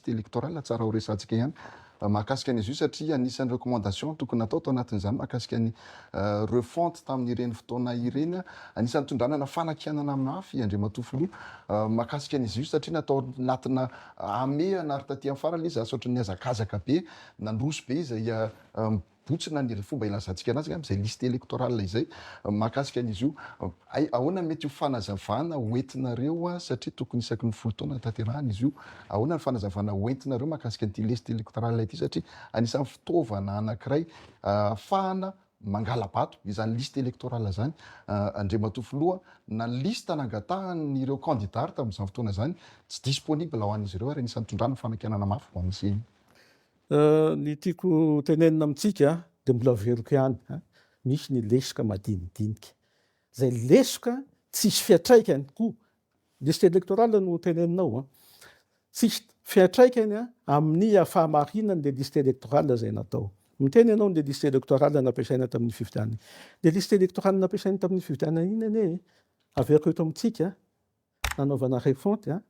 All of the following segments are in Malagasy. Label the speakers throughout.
Speaker 1: électorale tsara ho resantsika ihany mahakasika an'izy io satria anisan'ny recommandation tokony natao tao anatin'izany mahakasika ny refonte tamin'ireny fotoana ireny anisan'ny tondranana fanakianana mafy Andriamatofiloha mahakasika an'izy io satria natao anatina amehana ary taty amin'ny farany izy asa ohatran'ny hazakazaka be nandroso be izay botsina ny fomba ilazantsika anazy amin'izay liste électorale izay mahakasika an'izy io ahoana mety ho fanazavana hoentinareo satria tokony isaky ny folo taona tanterahana izy io ahoana ny fanazavana hoentinareo mahakasika an'ity liste électorale ity satria anisan'ny fitaovana anankiray ahafahana mangala-bato izany liste électorale zany Andriamatofiloha na liste nangatahanyireo candidat tamin'izany fotoana zany tsy disponible ho an'izy ireo ary anisan'ny tondrana fanakianana mafy ho amin'izay
Speaker 2: ny tiako tenenina amintsika dia mbola veriko ihany misy ny lesoka madinidinika zay lesoka tsisy fiatraikany koa liste électorale no teneninao tsisy fiatraikany amin'ny fahamarinany le liste électorale zay natao miteny ianao le liste électorale nampiasaina tamin'ny fifidianana le liste électorale nampiasaina tamin'ny fifidianana iny anie averiko eto amintsika nanaovana refonte dia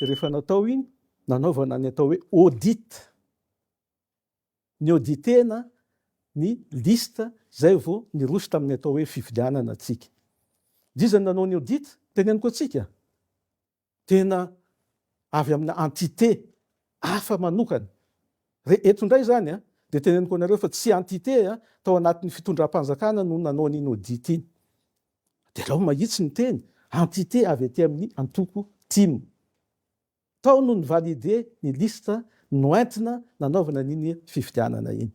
Speaker 2: rehefa natao iny nanaovana ny atao hoe audit ny auditena ny liste zay vao niroso tamin'ny atao hoe fifidianana atsika dizany nanao ny audit teneniko atsika tena avy amina entité hafa manokana eto indray zany dia teneniko anareo fa tsy entité tao anatin'ny fitondram-panjakana no nanao n'iny audit iny dia raha mahitsy ny teny entité avy aty amin'ny antoko timo tao no nivalide ny liste noentina nanaovana n'iny fifidianana iny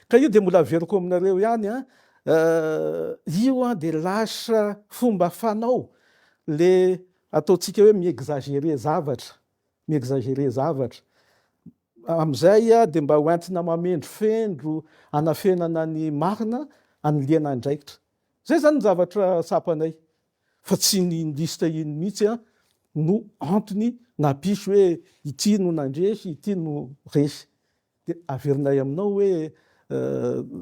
Speaker 2: ka io dia mbola averiko aminareo ihany io dia lasa fomba fanao le ataontsika hoe miexagere zavatra amin'izay dia mba hoentina mamendro fendro anafenana ny marina anyliana andraikitra zay zany ny zavatra sapanay fa tsy ny liste iny mihitsy no antony napisy hoe ity no nandresy ity no resy dia averinay aminao hoe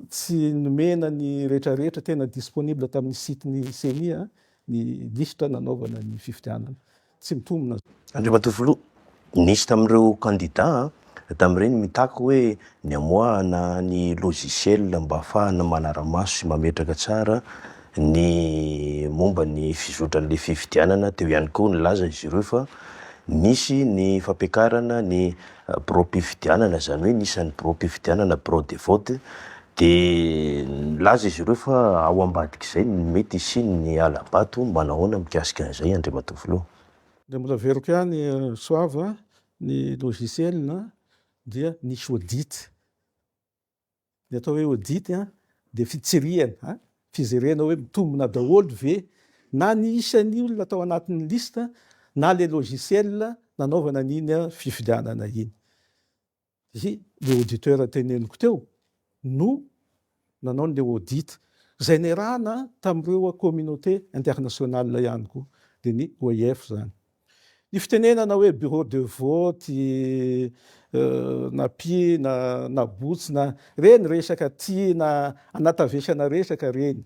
Speaker 2: tsy nomena ny rehetrarehetra tena disponible tamin'ny siteny senia ny liste nanaovana ny fifidianana tsy mitombona
Speaker 3: Andriamatofiloha nisy tamin'ireo candidat tamin'ireny mitako hoe ny amoahana ny logiciel mba ahafahana manara-maso sy mametraka tsara ny momba ny fizotran'le fifidianana teo ihany koa ny laza izy ireo fa nisy ny fampiakarana ny bureau-pifidianana zany hoe nisan'ny bureau-pifidianana bureau de vote dia laza izy ireo fa ao ambadik'izay mety sy ny alabato manahoana mikasika an'izay Andriamatofiloha
Speaker 2: dia mbola veriko ihany soava ny logiciel dia nisy audit dia atao hoe audit dia fitsirihana fizerena hoe mitombina daholo ve na ny isan'ny olona tao anatin'ny liste na le logiciel nanaovana n'iny fifidianana iny le auditeur teneniko teo no nanao le audit zay nerana tamin'ireo communauté internationale ihany koa dia ny OIF zany ny fitenenana hoe bureau de vote na pina na botsina reny resaka tiana anatavesana resaka reny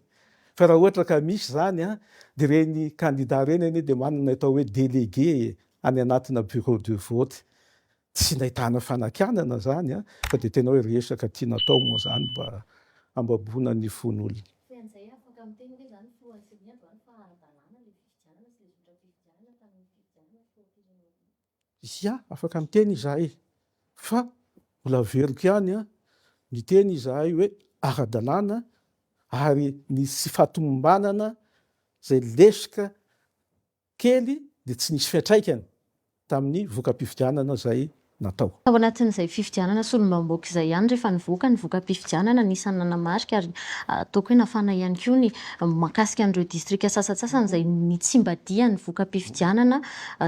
Speaker 2: fa raha ohatra ka misy zany dia reny candidat reny anie dia manana atao hoe délégué any anatina bureau de vote tsy nahitana fanakianana zany fa dia tena hoe resaka tiana atao moa zany mba ambabona ny fon'olona ia afaka miteny izahay fa mbola veriko ihany ny teny izahay hoe ara-dalàna ary ny sy fahatomombanana zay lesoka kely dia tsy nisy fiatraikany tamin'ny voka-pifidianana zay natao
Speaker 4: ao anatin'izay fifidianana solombamboaka izay ihany rehefa nivoaka ny voka-pifidianana nisany nanamarika ary ataoko hoe nafana ihany koa ny mahakasika an'ireo distrika sasatsasany izay nitsimbadia ny voka-pifidianana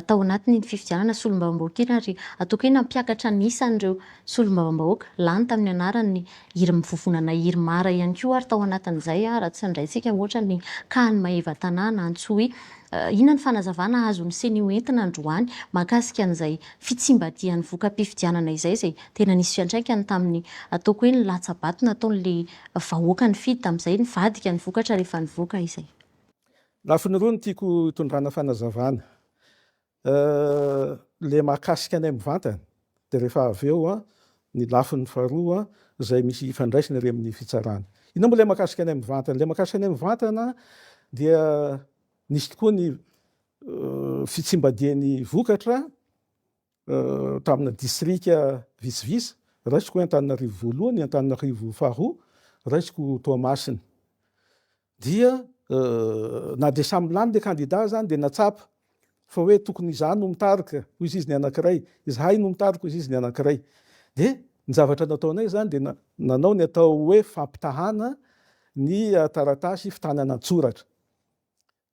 Speaker 4: tao anatin'ny fifidianana solombamboaka iny ary ataoko hoe nampiakatra nisan'ireo solombamboaka lany tamin'ny anarany hiry mivovonana hiry mara ihany koa ary tao anatin'izay raha tsy andraitsika ohatra ny kahany maheva tanàna antsohy inona ny fanazavana azon'ny seny entina androany mahakasika an'izay fitsimbadian'ny voka-pifidianana izay tena nisy fiantraikany tamin'ny ataoko hoe ny latsabato nataon'le vahoaka ny fidy tamin'izay nivadika ny vokatra rehefa nivoaka izay
Speaker 2: lafiny roa ny tiako hitondrana fanazavana le mahakasika anay mivantana dia rehefa avy eo ny lafiny faharoa zay misy ifandraisina ry amin'ny fitsarana. Ina moa lay mahakasika any amin'ny vantana, lay mahakasika any amin'ny vantana dia nisy tokoa ny fitsimbadian'ny vokatra tamina distrika vitsivitsy, raisiko hoe Antananarivo voalohany, Antananarivo faharoa, raisiko Toamasina. Dia na dia samy lany le candidat zany dia natsapa fa hoe tokony izaho no mitarika hoy izy ny anankiray, izahay no mitarika hoy izy ny anankiray. Dia ny zavatra nataonay zany dia nanao ny atao hoe fampitahana ny taratasy fitanana an-tsoratra.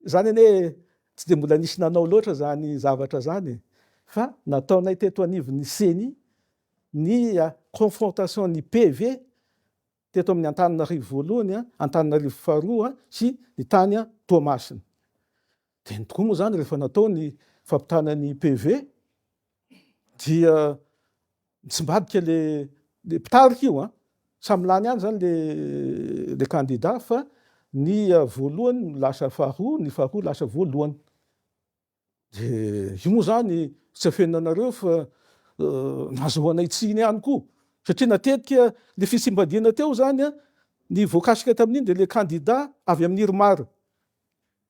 Speaker 2: Zany ane tsy dia mbola nisy nanao loatra zany zavatra zany, fa nataonay teto anivon'ny CENI ny confrontation ny PV teto amin'ny Antananarivo voalohany, Antananarivo faharoa sy ny tany Toamasina. Dia ny tokoa moa zany rehefa natao ny fampitana ny PV dia tsy mbadika le mpitarika io samy lany any zany le candidat fa ny voalohany lasa faharoa, ny faharoa lasa voalohany. Dia io moa zany tsy afenonanareo fa nahazoanay tsiny ihany koa satria natetika le fitsimbadiana teo zany ny voakasika tamin'iny dia le candidat avy amin'ny Irmara,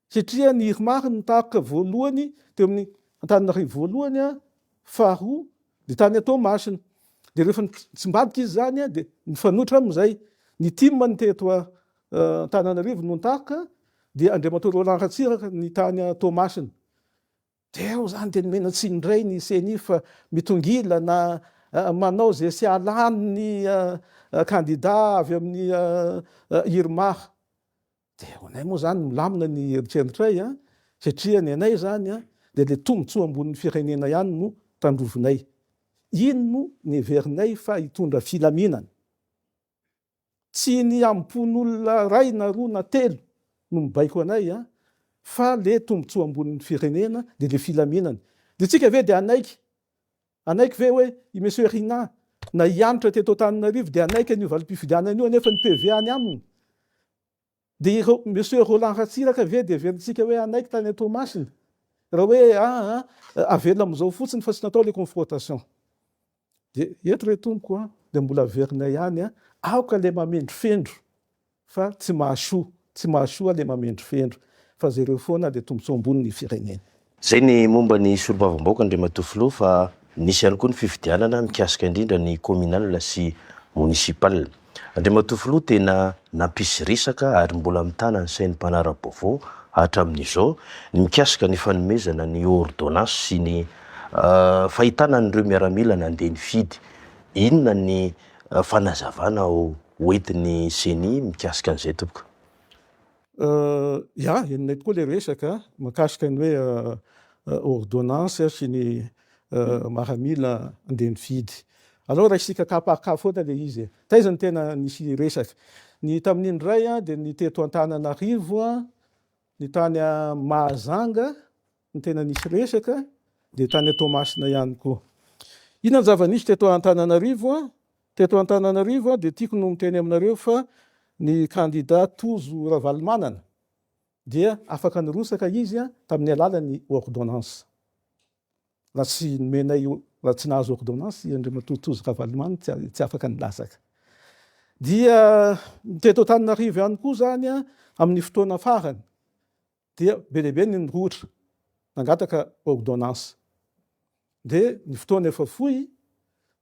Speaker 2: satria ny Irmara nitahaka voalohany teo amin'ny Antananarivo voalohany, faharoa dia tany Toamasina. Dia rehefa tsimbadika izy zany dia nifanoitra amin'izay ny team ny teto Antananarivo no nitahaka dia Andriamatoa Roland Ratsiraka ny tany Toamasina. Dia eo zany dia nomena tsiny indray ny CENI fa mitongila na manao zay sy alany ny candidat avy amin'ny Irmara. Dia anay moa zany milamina ny eritreritray satria ny anay zany dia le tombontsoa ambonin'ny firenena ihany no tandrovinay. Ino ny heverinay fa hitondra filaminana. Tsy ny ampon'olona ray na roa na telo no mibaiko anay fa le tombontsoa ambonin'ny firenena dia le filaminana. Dia tsika ve dia anaiky ve hoe i monsieur Rina na hianatra teto Antananarivo dia anaiky an'io valim-pifidianana io nefa ny PV any aminy. Dia monsieur Roland Ratsiraka ve dia averintsika hoe anaiky tany Toamasina raha hoe avela amin'izao fotsiny fa tsy natao le confrontation. Dia eto re tompoko dia mbola averinay ihany aoka le mamendry fendro fa tsy mahasoa le mamendry fendro fa zareo foana le tombontsoa ambonin'ny firenena.
Speaker 3: Zay ny momba ny solombavambaoka Andriamatoa Filoha, fa nisy ihany koa ny fifidianana mikasika indrindra ny communal sy municipal. Andriamatoa Filoha tena nampisy resaka ary mbola mitana ny sain'ny mpanara-baovao hatramin'izao ny mikasika ny fanomezana ny ordonnance sy ny fahitana an'ireo miaramila nandeha nifidy. Inona ny fanazavana hoentin'ny CENI mikasika an'izay tompoko?
Speaker 2: Enonay tokoa le resaka mahakasika ny hoe ordonnance sy ny miaramila andeha nifidy. Alors raha isika kapaka foana le izy. Taizany tena nisy resaka. Ny tamin'iny ray dia ny teto Antananarivo, ny tany Mahajanga ny tena nisy resaka, dia tany Toamasina ihany koa. Inona ny zava-nisy teto Antananarivo? Teto Antananarivo dia tiako no miteny aminareo fa ny candidat Tozo Ravalomanana dia afaka nirosaka izy tamin'ny alalan'ny ordonnance. Raha tsy nomenay, raha tsy nahazo ordonnance Andriamatoa Tozo Ravalomanana tsy afaka nilasaka. Dia teto Antananarivo ihany koa zany amin'ny fotoana farany dia be dia be ny nirotra nangataka ordonnance. Dia ny fotoana efa fohy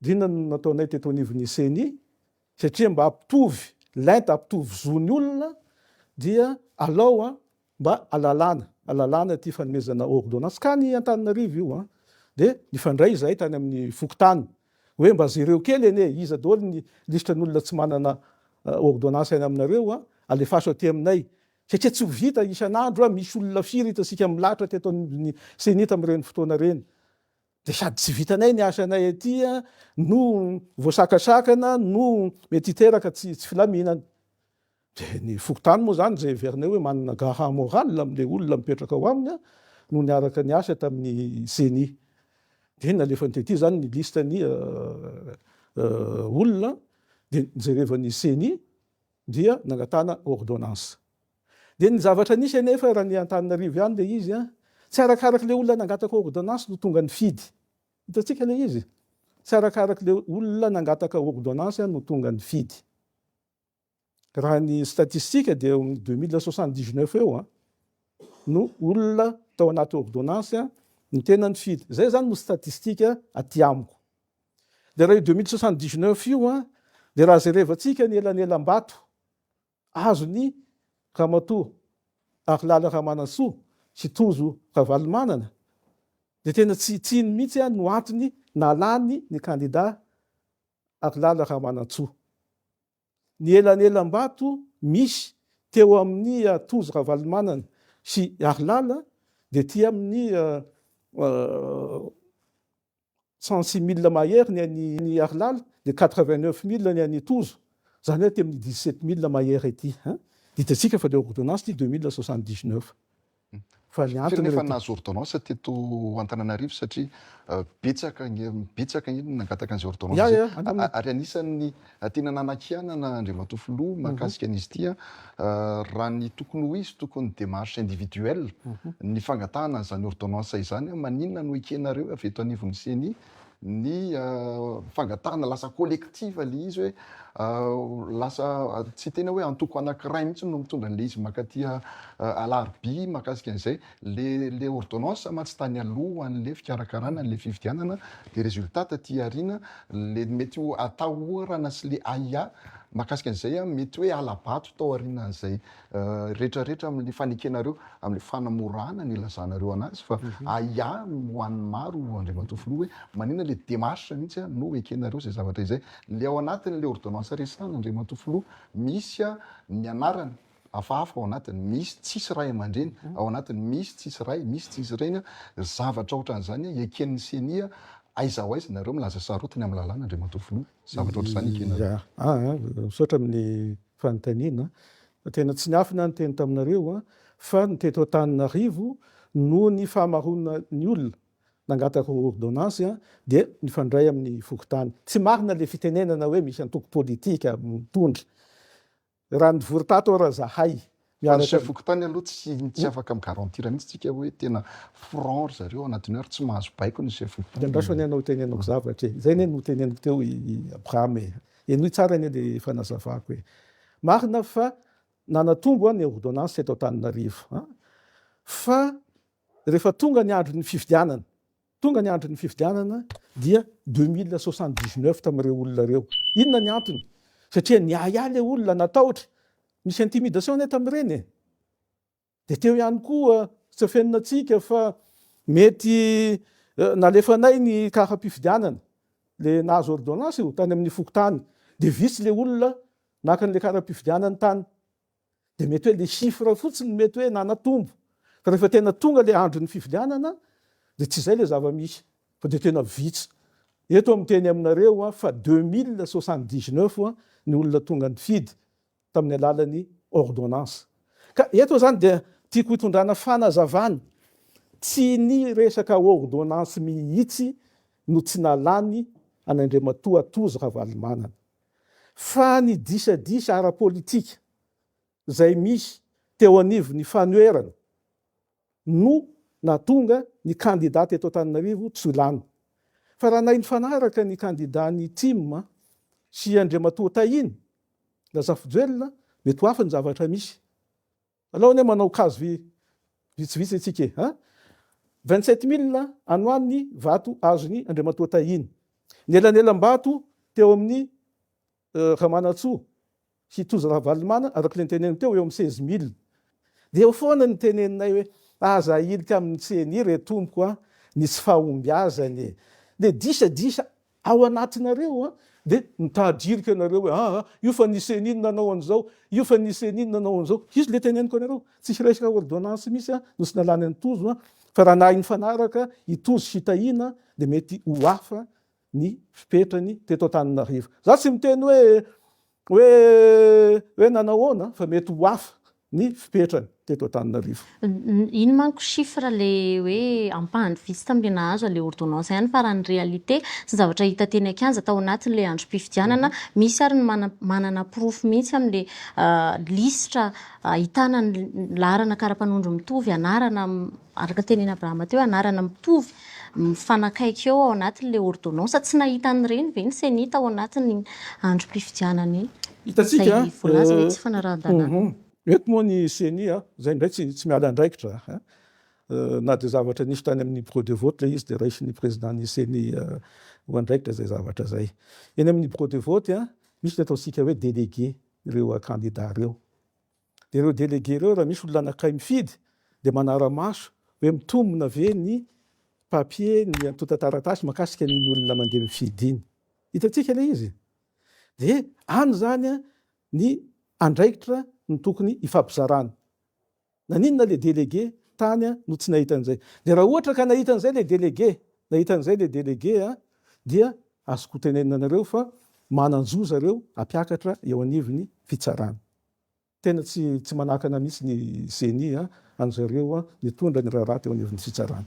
Speaker 2: dia inona no nataonay teto anivon'ny CENI satria mba hampitovy lenta, hampitovy zon'ny olona dia alao mba alalana ty fanomezana ordonnance ka ny Antananarivo io dia nifandray izahay tany amin'ny Fokontany hoe mba zareo kely ene iza daholo ny lisitran'olona tsy manana ordonnance any aminareo alefaso aty aminay satria tsy ho vita isan'andro misy olona firy hitasika milatra teto amin'ny CENI tamin'ireny fotoana reny. Dia sady tsy vitanay ny asanay aty no voasakasakana no mety hiteraka tsy filaminana. Dia ny Fokontany moa zany zay heverinay hoe manana garant moral amin'ilay olona mipetraka ao aminy no niaraka ny asa tamin'ny CENI. Dia nalefany tety zany ny listany olona dia nijerevan'ny CENI dia nangatana ordonnance. Dia ny zavatra nisy anefa raha ny Antananarivo ihany le izy tsy arakaraka le olona nangataka ordonnance no tonga nifidy. Hitantsika le izy tsy arakarak'le olona nangataka ordonnance no tonga ny fidy. Raha ny statistika dia 2079 eo no olona tao anaty ordonnance no tena ny fidy. Zay zany no statistika aty amiko. De raha io 2079 io de raha zerevantsika ny elanelam-bato azony Ramatoa Arilala Ramanantsoa sy Tozo Ravalomanana de tena tsy iny mihitsy no antony nalany ny candidat Arilala Ramanantsoa. Ny elanelam-bato misy teo amin'ny Tozo Ravalomanana sy Arilala de ty amin'ny 106 000 mahery ny an'ny Arilala de 89 000 ny an'ny Tozo. Zany hoe teo amin'ny 17 000 mahery ety. Ditatsika fa le ordonnance ty 2079. Fa ny antony
Speaker 1: nefa nahazo ordonnance teto Antananarivo satria betsaka iny nangataka an'izay ordonnance. Ary anisan'ny tena nanakianana Andriamatoa Filoha mahakasika an'izy ity raha ny tokony ho izy tokony démarche individuelle ny fangatahana an'izany ordonnance izany maninona no ekenareo avy eto anivon'ny CNI ny fangatahana lasa collective le izy hoe lasa tsy tena hoe antoko anankiray mihitsy no mitondra an'le izy makaty alarby mahakasika an'izay le ordonnance matsy tany aloha an'le fikarakarana an'le fividianana de résultat taty arina le mety ho atao orana sy le aia mahakasika an'izay mety hoe alabato tao arinan'izay rehetrarehetra amin'ny fanekenareo amin'ny fanamorana ny lazanareo anazy fa aia ho an'ny maro Andriamatoa Filoha hoe manina le démarche mihitsy no ekenareo zay zavatra izay le ao anatin'le ordonnance resana Andriamatoa Filoha misy ny anarany hafahafa ao anatiny misy tsisy ray aman-dreny ao anatiny misy tsisy ray misy tsisy reny zavatra ohatran'izany eken'ny CNI aiza ho aiza nareo milaza sarotiny amin'ny lalàna Andriamatoa Filoha zavatra ohatr'izany ekenareo
Speaker 2: misaotra amin'ny fanontaniana tena tsy niafina ny teny taminareo fa ny teto Antananarivo no ny fahamaronana ny olona nangataka ordonnance dia nifandray amin'ny fokotany. Tsy marina le fitenenana hoe misy antoko politika mitondra. Raha nivory tato raha zahay
Speaker 1: miaraka fokotany aloha tsy afaka migarantira mihitsy tsika hoe tena franc zareo anatiny ary tsy mahazo baiko ny chef fokotany.
Speaker 2: Andraso any anao tenenako zavatra zay ne no tenenako teo Abraham enoy tsara eny le fanazavako hoe marina fa nanatombo ny ordonnance teto Antananarivo fa rehefa tonga ny andro ny fifidianana dia 2079 tamin'ireo olona reo. Inona ny antony? Satria niaya le olona natahotra misy intimidation tamin'ireny de teo ihany koa tsy afeninantsika fa mety nalefanay ny kara-pifidianana le nahazo ordonnance io tany amin'ny fokotany de visy le olona naka an'le kara-pifidianana tany de mety hoe le chiffre fotsiny mety hoe nanatombo fa rehefa tena tonga le andro ny fifidianana de tsy zay le zava-misy fa de tena vitsy. Eto amiteny aminareo fa 2079 ny olona tonga ny fidy tamin'ny alalan'ny ordonnance. Ka eto zany dia tiako hitondrana fanazavana tsy ny resaka ordonnance mihitsy no tsy nalany an'Andriamatoa Tozo Ravalomanana fa ny disadisa ara-politika zay misy teo anivon'ny fanoerana no natonga ny candidat eto Antananarivo tsy lany. Fa raha nay nifanaraka ny candidat ny TIM sy Andriamatoa Tahiny Lazafojoelina mety ho hafa ny zavatra misy. Alao ne manao kazo vitsivitsy atsika 27 000 anoany vato azony Andriamatoa Tahiny. Ny elanelam-bato teo amin'ny Ramanantsoa sy Tozo Ravalomanana araka le niteneniny teo eo amin'ny 16 000. De eo foana ny teneninay hoe aza ilika amin'ny CNI re tompoko ny tsy fahombiazany de disadisa ao anatinareo de mitadrika anareo hoe io fa ny CNI nanao an'izao io fa ny CNI nanao an'izao izy le teneniko anareo tsisy resaka ordonnance misy no sy nalany any Tozo fa raha nahay nifanaraka i Tozo sy Tahina de mety ho hafa ny fipetrany teto Antananarivo. Za tsy miteny hoe nanao ona fa mety ho hafa ny fipetrany teto Antananarivo.
Speaker 4: Ino manko chiffre le hoe ampahany vitsy tamin'le nahazo le ordonnance ihany fa raha ny réalité sy zavatra hita teny an-kianja tao anatin'le androm-pifidianana misy ary ny manana proof mihitsy amin'le listra ahitana ny laharana kara-panondro mitovy anarana araka teneny Abraham teo anarana mitovy mifanakaiky eo ao anatin'ilay ordonnance. Tsy nahita an'ireny ve ny CENI tao anatin'ny androm-pifidianana iny?
Speaker 2: Hitantsika
Speaker 4: Izay voalaza hoe tsy fanarahan-dalàna.
Speaker 2: eto moa ny CENI zay ndray tsy miala andraikitra na dia zavatra nisy tany amin'ny bureau de vote lay izy dia raisin'ny président ny CENI ho andraikitra zay zavatra zay. Eny amin'ny bureau de vote misy ny ataontsika hoe délégué ireo candidat reo. Dia ireo délégué reo raha misy olona anankiray mifidy dia manara-maso hoe mitombona ve ny papier ny antonta-taratasy mahakasika ny olona mandeha mifidy iny. Hitantsika ilay izy. Dia any zany ny andraikitra ny tokony ifampizarana. Naninona le délégué tany no tsy nahita an'izay. Dia raha ohatra ka nahita an'izay le délégué dia azoko tenenina anareo fa manan-jo zareo hampiakatra eo anivon'ny fitsarana. Tena tsy manakana mihitsy ny CENI an'zareo nitondra ny raharaha teo anivon'ny fitsarana.